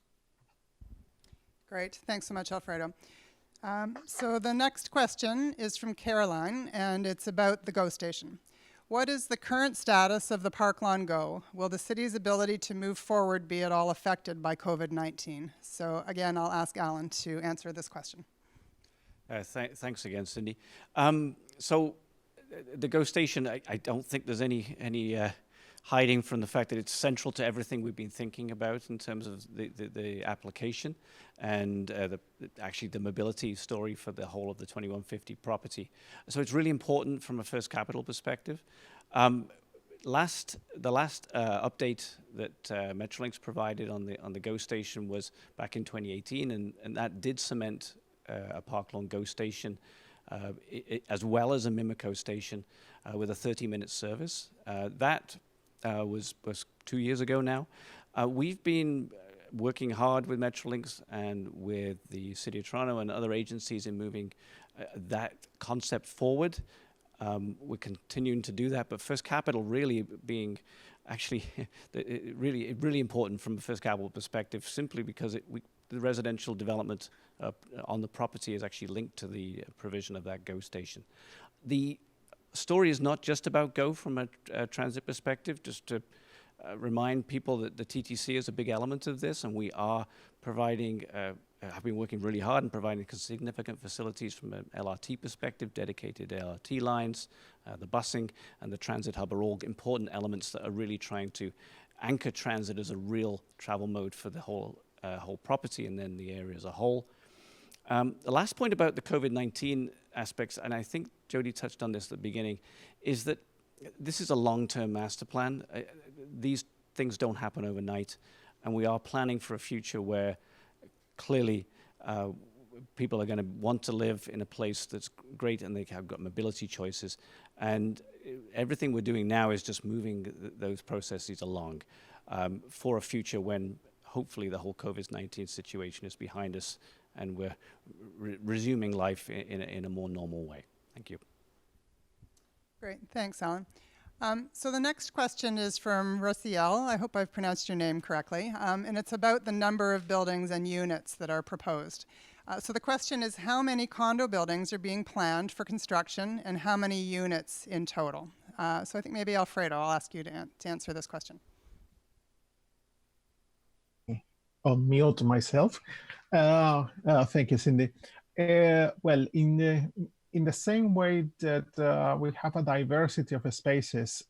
Great, thanks so much, Alfredo. So the next question is from Caroline, and it's about the GO station. What is the current status of the Park Lawn GO? Will the city's ability to move forward be at all affected by COVID-19? So again, I'll ask Alan to answer this question. Thanks again, Cindy. So the GO station, I don't think there's any hiding from the fact that it's central to everything we've been thinking about in terms of the application and actually the mobility story for the whole of the 2150 property. So it's really important from a First Capital perspective. The last update that Metrolinx provided on the GO station was back in 2018, and that did cement a Park Lawn GO station as well as a Mimico station with a 30-minute service. That was 2 years ago now. We've been working hard with Metrolinx and with the City of Toronto and other agencies in moving that concept forward. We're continuing to do that, but First Capital really being actually really important from a First Capital perspective, simply because the residential development on the property is actually linked to the provision of that GO station. The story is not just about GO from a transit perspective. Just to remind people that the TTC is a big element of this, and we are providing, have been working really hard and providing significant facilities from an LRT perspective, dedicated LRT lines, the busing, and the transit hub are all important elements that are really trying to anchor transit as a real travel mode for the whole property and then the area as a whole. The last point about the COVID-19 aspects, and I think Jody touched on this at the beginning, is that this is a long-term master plan. These things don't happen overnight, and we are planning for a future where clearly people are going to want to live in a place that's great and they have got mobility choices. And everything we're doing now is just moving those processes along for a future when hopefully the whole COVID-19 situation is behind us and we're resuming life in a more normal way. Thank you. Great, thanks, Alan. So the next question is from Rosiel. I hope I've pronounced your name correctly. And it's about the number of buildings and units that are proposed. So the question is, how many condo buildings are being planned for construction and how many units in total? So I think maybe Alfredo, I'll ask you to answer this question. I'll mute myself. Thank you, Cindy. Well, in the same way that we have a diversity of spaces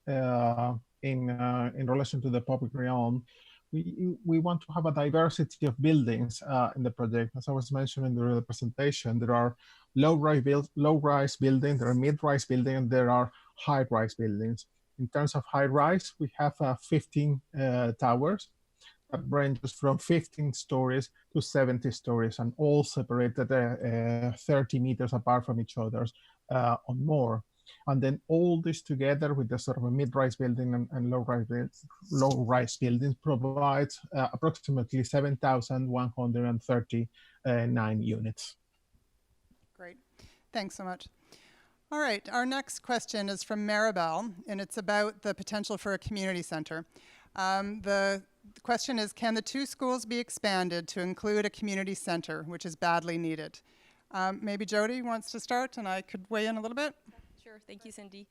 in relation to the public realm, we want to have a diversity of buildings in the project. As I was mentioning during the presentation, there are low-rise buildings, there are mid-rise buildings, and there are high-rise buildings. In terms of high-rise, we have 15 towers that ranges from 15 stories to 70 stories, and all separated 30 meters apart from each other or more. And then all this together with the sort of a mid-rise building and low-rise buildings provides approximately 7,139 units. Great. Thanks so much. All right, our next question is from Maribel, and it's about the potential for a community center. The question is, can the two schools be expanded to include a community center, which is badly needed? Maybe Jody wants to start, and I could weigh in a little bit. Sure, thank you, Cindy.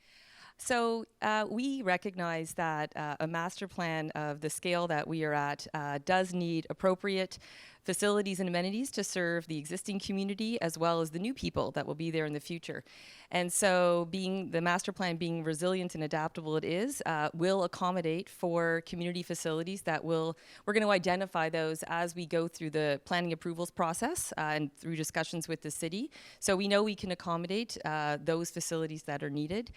So we recognize that a master plan of the scale that we are at does need appropriate facilities and amenities to serve the existing community as well as the new people that will be there in the future. And so being the master plan being resilient and adaptable it is, will accommodate for community facilities that we're going to identify those as we go through the planning approvals process and through discussions with the city. So we know we can accommodate those facilities that are needed.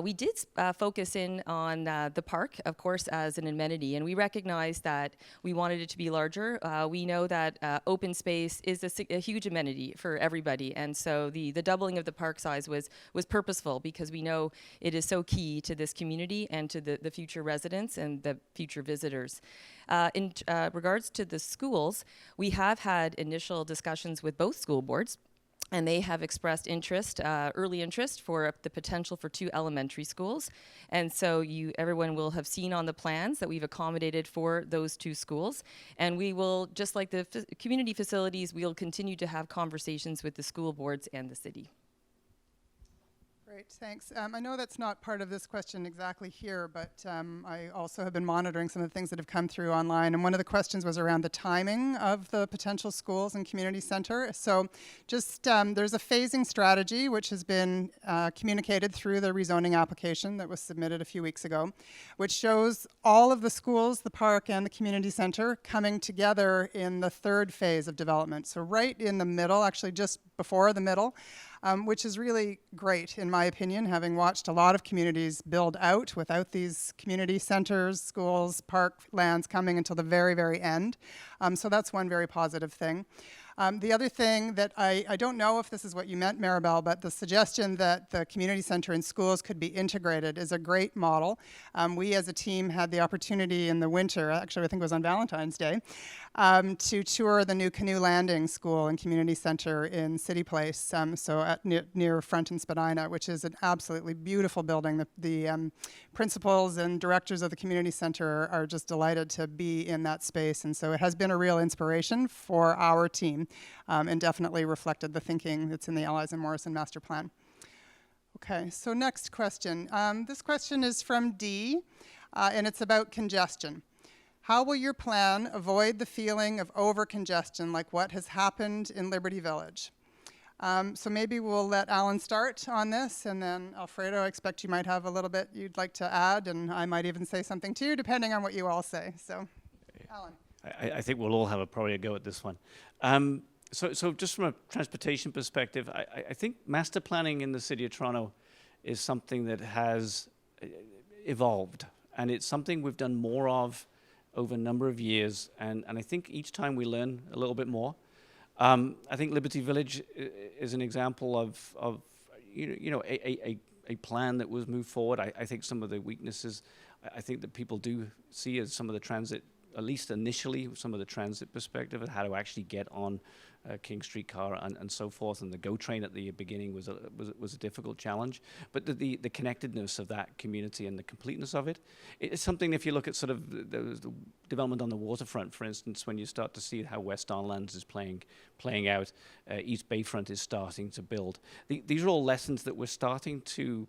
We did focus in on the park, of course, as an amenity, and we recognized that we wanted it to be larger. We know that open space is a huge amenity for everybody, and so the doubling of the park size was purposeful because we know it is so key to this community and to the future residents and the future visitors. In regards to the schools, we have had initial discussions with both school boards, and they have expressed interest, early interest for the potential for 2 elementary schools. And so everyone will have seen on the plans that we've accommodated for those 2 schools. And we will, just like the community facilities, we'll continue to have conversations with the school boards and the city. Great, thanks. I know that's not part of this question exactly here, but I also have been monitoring some of the things that have come through online. And one of the questions was around the timing of the potential schools and community center. So just there's a phasing strategy which has been communicated through the rezoning application that was submitted a few weeks ago, which shows all of the schools, the park, and the community center coming together in the 3rd phase of development. So right in the middle, actually just before the middle, which is really great, in my opinion, having watched a lot of communities build out without these community centers, schools, park lands coming until the very, very end. So that's one very positive thing. The other thing that I don't know if this is what you meant, Maribel, but the suggestion that the community center and schools could be integrated is a great model. We as a team had the opportunity in the winter, actually I think it was on Valentine's Day, to tour the new Canoe Landing School and Community Center in City Place, so near Front and Spadina, which is an absolutely beautiful building. The principals and directors of the community center are just delighted to be in that space, and so it has been a real inspiration for our team and definitely reflected the thinking that's in the Allies and Morrison Master Plan. Okay, so next question. This question is from Dee, and it's about congestion. How will your plan avoid the feeling of over-congestion like what has happened in Liberty Village? So maybe we'll let Alan start on this, and then Alfredo, I expect you might have a little bit you'd like to add, and I might even say something too, depending on what you all say. So, Alan. I think we'll all have probably a go at this one. So just from a transportation perspective, I think master planning in the City of Toronto is something that has evolved, and it's something we've done more of over a number of years, and I think each time we learn a little bit more. I think Liberty Village is an example of a plan that was moved forward. I think some of the weaknesses, I think that people do see as some of the transit, at least initially, some of the transit perspective and how to actually get on King Streetcar and so forth, and the GO train at the beginning was a difficult challenge. But the connectedness of that community and the completeness of it, it's something. If you look at sort of the development on the waterfront, for instance, when you start to see how West Don Lands is playing out, East Bayfront is starting to build. These are all lessons that we're starting to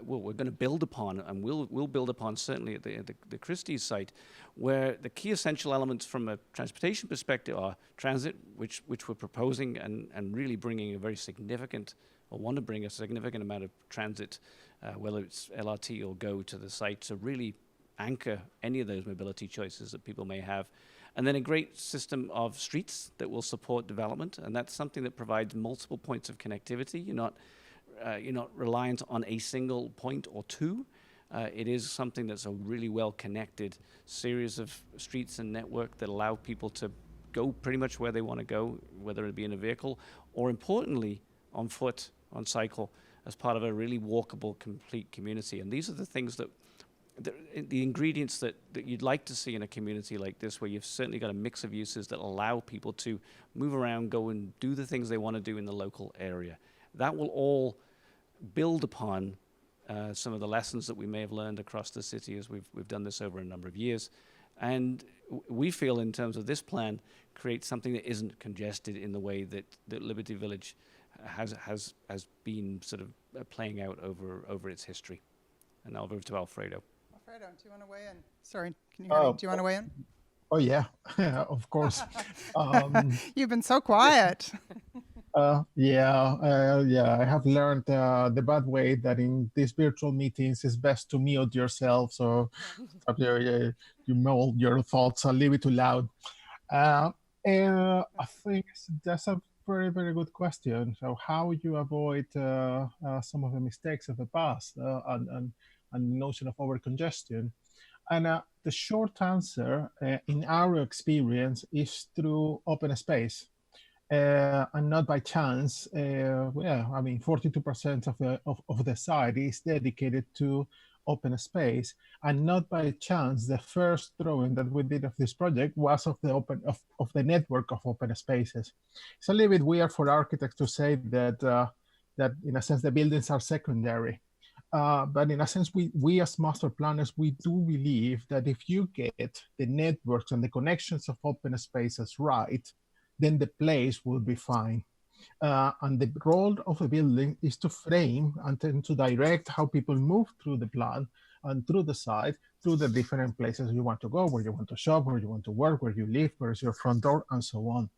we're going to build upon, and we'll build upon certainly at the Christie's site, where the key essential elements from a transportation perspective are transit, which we're proposing and really bringing a very significant, or want to bring a significant amount of transit, whether it's LRT or GO, to the site to really anchor any of those mobility choices that people may have. And then a great system of streets that will support development, and that's something that provides multiple points of connectivity. You're not reliant on a single point or two. It is something that's a really well-connected series of streets and network that allow people to go pretty much where they want to go, whether it be in a vehicle or, importantly, on foot, on cycle, as part of a really walkable, complete community. And these are the things that the ingredients that you'd like to see in a community like this, where you've certainly got a mix of uses that allow people to move around, go and do the things they want to do in the local area. That will all build upon some of the lessons that we may have learned across the city as we've done this over a number of years. And we feel, in terms of this plan, create something that isn't congested in the way that Liberty Village has been sort of playing out over its history. And I'll move to Alfredo. Alfredo, do you want to weigh in? Sorry, can you hear me? Do you want to weigh in? Oh yeah, of course. You've been so quiet. Yeah. I have learned the bad way that in these virtual meetings it's best to mute yourself, so you mold your thoughts a little bit too loud. And I think that's a very, very good question. So how you avoid some of the mistakes of the past and the notion of overcongestion? And the short answer, in our experience, is through open space. And not by chance. 42% of the site is dedicated to open space, and not by chance. The first drawing that we did of this project was of the network of open spaces. It's a little bit weird for architects to say that in a sense the buildings are secondary. But in a sense, we as master planners, we do believe that if you get the networks and the connections of open spaces right, then the place will be fine. And the role of the building is to frame and then to direct how people move through the plan and through the site, through the different places you want to go, where you want to shop, where you want to work, where you live, where is your front door, and so on.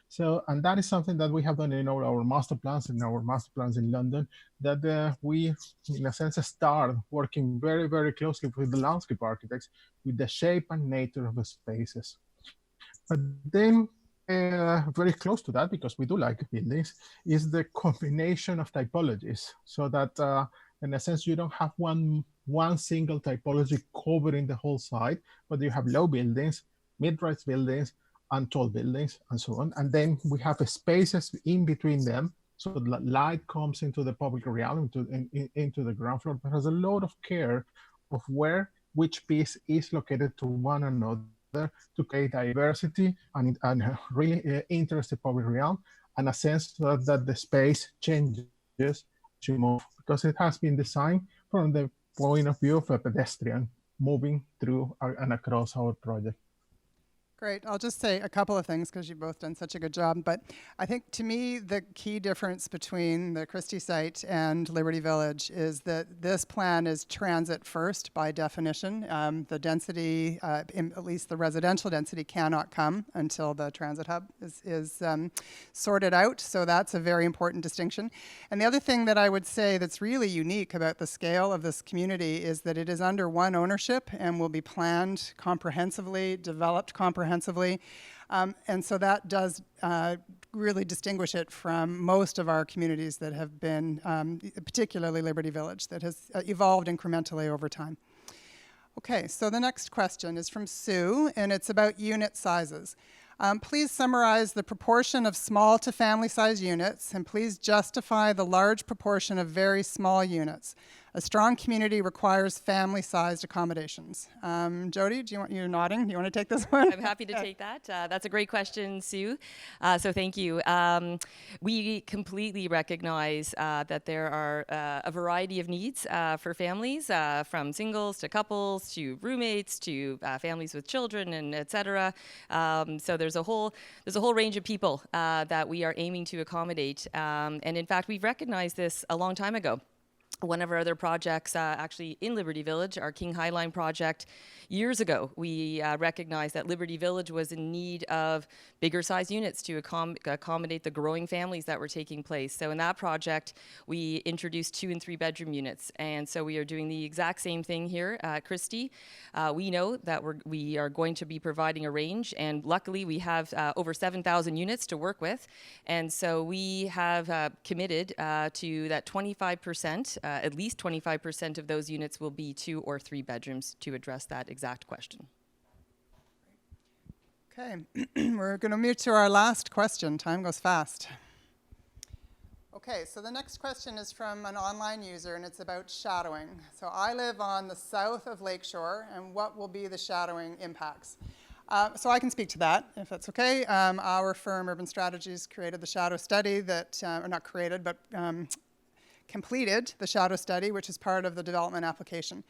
So, and that is something that we have done in all our master plans, in London, that we, in a sense, start working very, very closely with the landscape architects with the shape and nature of the spaces. But then, very close to that, because we do like buildings, is the combination of typologies, so that in a sense you don't have one single typology covering the whole site, but you have low buildings, mid-rise buildings, and tall buildings, and so on. And then we have spaces in between them, so the light comes into the public realm, into the ground floor. But has a lot of care of which piece is located to one another, to create diversity and really interesting public realm, and a sense that the space changes to move, because it has been designed from the point of view of a pedestrian moving through and across our project. Great. I'll just say a couple of things because you've both done such a good job. But I think, to me, the key difference between the Christie site and Liberty Village is that this plan is transit first by definition. The density, at least the residential density, cannot come until the transit hub is sorted out. So that's a very important distinction. And the other thing that I would say that's really unique about the scale of this community is that it is under one ownership and will be planned comprehensively, developed comprehensively. And so that does really distinguish it from most of our communities that have been, particularly Liberty Village, that has evolved incrementally over time. Okay, so the next question is from Sue, and it's about unit sizes. Please summarize the proportion of small to family-sized units, and please justify the large proportion of very small units. A strong community requires family-sized accommodations. Jody, you're nodding. Do you want to take this one? I'm happy to take that. That's a great question, Sue. So thank you. We completely recognize that there are a variety of needs for families, from singles to couples to roommates to families with children, and et cetera. So there's a whole range of people that we are aiming to accommodate. And in fact, we've recognized this a long time ago. One of our other projects, actually in Liberty Village, our King Highline project, years ago, we recognized that Liberty Village was in need of bigger size units to accommodate the growing families that were taking place. So in that project, we introduced 2 and 3 bedroom units. And so we are doing the exact same thing here at Christie. We know that we are going to be providing a range, and luckily we have over 7,000 units to work with. And so we have committed to that 25%, at least 25% of those units will be 2 or 3 bedrooms to address that exact question. Okay, we're going to move to our last question. Time goes fast. Okay, so the next question is from an online user, and it's about shadowing. So I live on the south of Lakeshore, and what will be the shadowing impacts? So I can speak to that, if that's okay. Our firm, Urban Strategies, created the shadow study that, or not created, but completed the shadow study, which is part of the development application.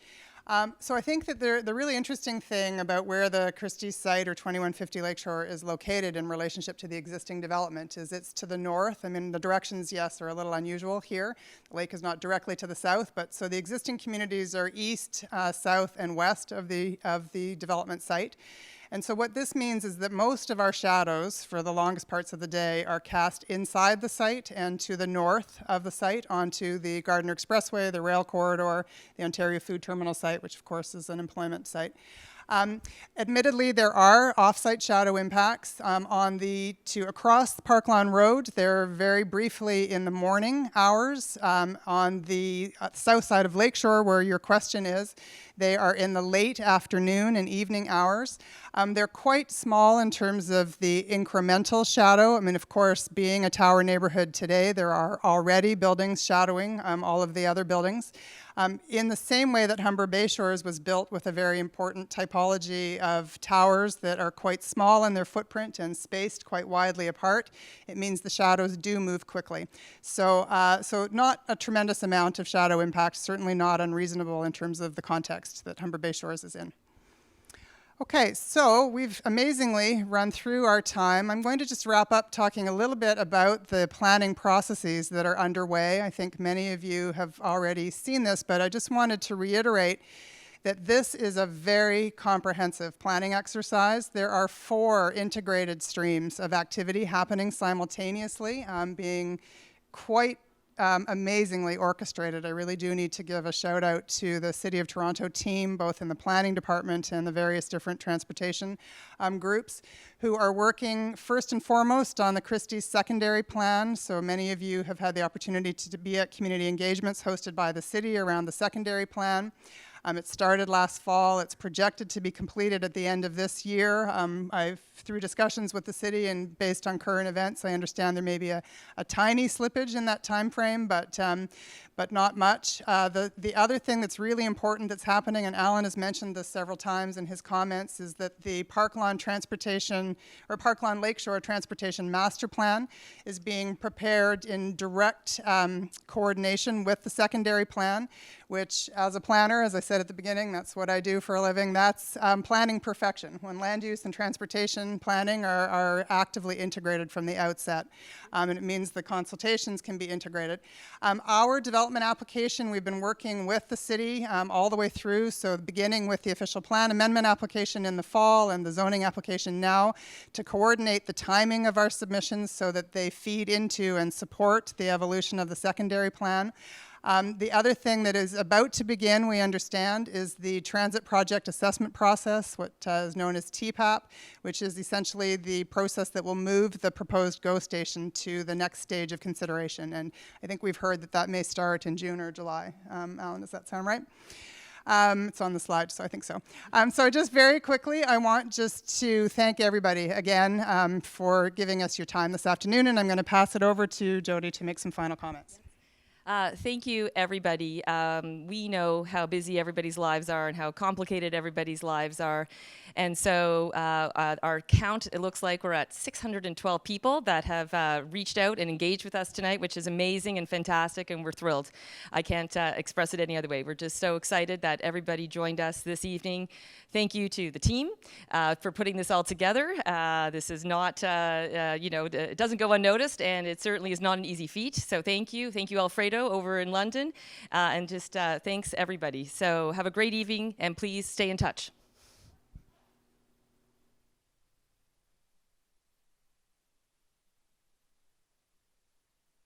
So I think that the really interesting thing about where the Christie site or 2150 Lakeshore is located in relationship to the existing development is it's to the north. I mean, the directions, yes, are a little unusual here. The lake is not directly to the south, but so the existing communities are east, south, and west of the development site. And so what this means is that most of our shadows for the longest parts of the day are cast inside the site and to the north of the site onto the Gardiner Expressway, the rail corridor, the Ontario Food Terminal site, which of course is an employment site. Admittedly, there are off-site shadow impacts across Park Lawn Road. They're very briefly in the morning hours. On the south side of Lakeshore, where your question is, they are in the late afternoon and evening hours. They're quite small in terms of the incremental shadow. I mean, of course, being a tower neighborhood today, there are already buildings shadowing all of the other buildings. In the same way that Humber Bay Shores was built with a very important typology of towers that are quite small in their footprint and spaced quite widely apart, it means the shadows do move quickly. So not a tremendous amount of shadow impact, certainly not unreasonable in terms of the context that Humber Bay Shores is in. Okay, so we've amazingly run through our time. I'm going to just wrap up talking a little bit about the planning processes that are underway. I think many of you have already seen this, but I just wanted to reiterate that this is a very comprehensive planning exercise. There are 4 integrated streams of activity happening simultaneously, being quite amazingly orchestrated. I really do need to give a shout out to the City of Toronto team, both in the planning department and the various different transportation groups, who are working first and foremost on the Christie's secondary plan. So many of you have had the opportunity to be at community engagements hosted by the city around the secondary plan. It started last fall. It's projected to be completed at the end of this year. Through discussions with the city and based on current events, I understand there may be a tiny slippage in that time frame, but not much. The other thing that's really important that's happening, and Alan has mentioned this several times in his comments, is that the Park Lawn Lakeshore Transportation Master Plan is being prepared in direct coordination with the secondary plan, which as a planner, as I said at the beginning, that's what I do for a living. That's planning perfection, when land use and transportation planning are actively integrated from the outset. And it means the consultations can be integrated. Our development application, we've been working with the city all the way through, so beginning with the official plan amendment application in the fall and the zoning application now, to coordinate the timing of our submissions so that they feed into and support the evolution of the secondary plan. The other thing that is about to begin, we understand, is the Transit Project Assessment Process, what is known as TPAP, which is essentially the process that will move the proposed GO station to the next stage of consideration. And I think we've heard that that may start in June or July. Alan, does that sound right? It's on the slide, so I think so. So just very quickly, I want just to thank everybody again for giving us your time this afternoon, and I'm going to pass it over to Jody to make some final comments. Thank you, everybody. We know how busy everybody's lives are and how complicated everybody's lives are. And so our count, it looks like we're at 612 people that have reached out and engaged with us tonight, which is amazing and fantastic, and we're thrilled. I can't express it any other way. We're just so excited that everybody joined us this evening. Thank you to the team for putting this all together. This is not, it doesn't go unnoticed, and it certainly is not an easy feat. So thank you. Thank you, Alfredo, Toledo over in London. And just thanks, everybody. So have a great evening, and please stay in touch.